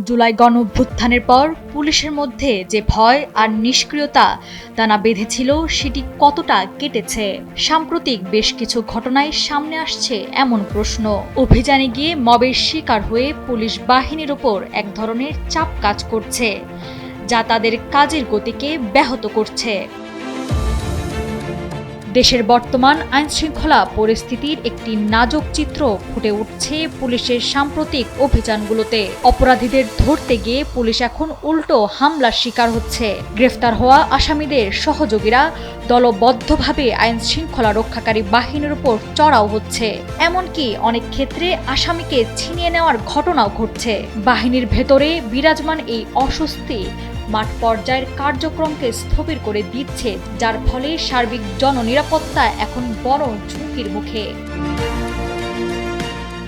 জুলাই গণঅভ্যুত্থানের পর পুলিশের মধ্যে যে ভয় আর নিষ্ক্রিয়তা দানা বেঁধেছিল সেটি কতটা কেটেছে। সাম্প্রতিক বেশ কিছু ঘটনায় সামনে আসছে এমন প্রশ্ন। অভিযানে গিয়ে মবের শিকার হয়ে পুলিশ বাহিনীর ওপর এক ধরনের চাপ কাজ করছে, যা তাদের কাজের গতিকে ব্যাহত করছে। দেশের বর্তমান আইনশৃঙ্খলা পরিস্থিতির একটি নাজুক চিত্র ফুটে উঠছে পুলিশের সাম্প্রতিক অভিযানগুলোতে। অপরাধীদের ধরতে গিয়ে পুলিশ এখন উল্টো হামলার শিকার হচ্ছে। গ্রেফতার হওয়া আসামিদের সহযোগীরা দলবদ্ধভাবে আইন শৃঙ্খলা রক্ষাকারী বাহিনীর উপর চড়াও হচ্ছে। এমনকি অনেক ক্ষেত্রে আসামিকে ছিনিয়ে নেওয়ার ঘটনাও ঘটছে। বাহিনীর ভেতরে বিরাজমান এই অস্বস্তি মাঠ পর্যায়ের কার্যক্রমকে স্থবির করে দিচ্ছে, যার ফলে সার্বিক জননিরাপত্তা এখন বড় ঝুঁকির মুখে।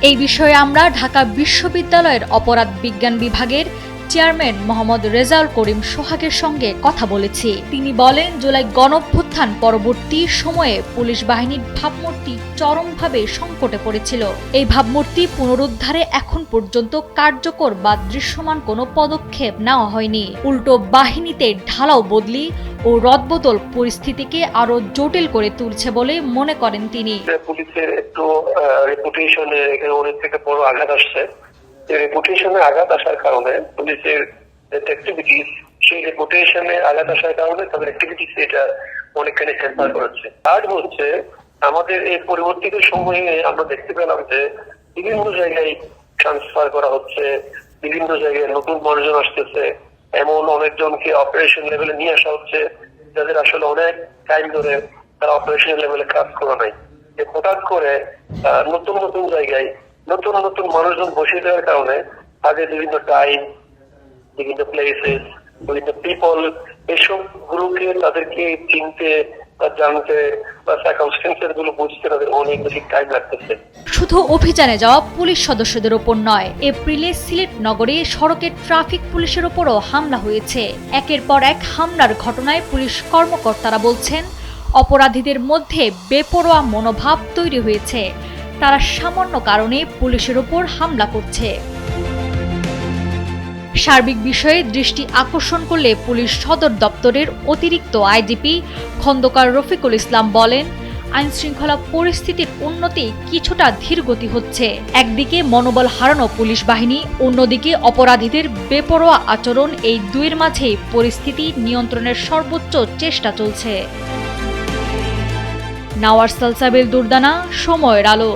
এই বিষয়ে আমরা ঢাকা বিশ্ববিদ্যালয়ের অপরাধ বিজ্ঞান বিভাগের চেয়ারম্যান মোহাম্মদ রেজাউল করিম সোহাগের সঙ্গে কথা বলেছি। তিনি বলেন, জুলাই গণঅভ্যুত্থান পরবর্তী সময়ে পুলিশ বাহিনীর ভাবমূর্তি চরমভাবে সংকটে পড়েছিল। এই ভাবমূর্তি পুনরুদ্ধারে এখন পর্যন্ত কার্যকর বা দৃশ্যমান কোনো পদক্ষেপ নেওয়া হয়নি। উল্টো বাহিনীতে ঢালাও বদলি ও রদবদল পরিস্থিতিকে আরো জটিল করে তুলছে বলে মনে করেন তিনি। পুলিশের একটু রেপুটেশনে এখানে অনেক থেকে বড় আঘাত আসছে। রেপুটেশনে আঘাত আসার কারণে পুলিশের অ্যাক্টিভিটিস, সেই রেপুটেশনে আঘাত আসার কারণে তাদের অ্যাক্টিভিটিস এটা অনেকখানি হ্যাম্পার করেছে। আর হচ্ছে আমাদের এই পরিবর্তিত সময়ে আমরা দেখতে পেলাম যে বিভিন্ন জায়গায় ট্রান্সফার করা হচ্ছে, বিভিন্ন জায়গায় নতুন মানুষজন আসতেছে, এমন অনেকজনকে অপারেশন লেভেলে নিয়ে আসা হচ্ছে যাদের আসলে অনেক টাইম ধরে তারা অপারেশন লেভেলে কাজ করা নাই। হঠাৎ করে নতুন নতুন জায়গায় নতুন নতুন মানুষজন বসিয়ে দেওয়ার কারণে আগে বিভিন্ন টাইম, বিভিন্ন প্লেসেস, বিভিন্ন পিপল, এসব গুলোকে তাদেরকে চিনতে বা জানতে বা সার্কামস্টেন্সেস গুলো বুঝতে তাদের অনেক বেশি টাইম লাগতেছে। শুধু অভিযানে যাওয়া পুলিশ সদস্যদের ওপর নয়, এপ্রিলে সিলেট নগরে সড়কে ট্রাফিক পুলিশের ওপরও হামলা হয়েছে। একের পর এক হামলার ঘটনায় পুলিশ কর্মকর্তারা বলছেন, অপরাধীদের মধ্যে বেপরোয়া মনোভাব তৈরি হয়েছে। তারা সামান্য কারণে পুলিশের ওপর হামলা করছে। সার্বিক বিষয়ে দৃষ্টি আকর্ষণ করলে পুলিশ সদর দপ্তরের অতিরিক্ত আইজিপি খন্দকার রফিকুল ইসলাম বলেন, আইন শৃঙ্খলা পরিস্থিতির উন্নতি কিছুটা ধীরগতি হচ্ছে। একদিকে মনোবল হারানো পুলিশ বাহিনী, অন্যদিকে অপরাধীদের বেপরোয়া আচরণ, এই দুইয়ের মাঝেই পরিস্থিতি নিয়ন্ত্রণের সর্বোচ্চ চেষ্টা চলছে। নাওয়ার সালসাবিল দুর্দানা, সময়ের আলো।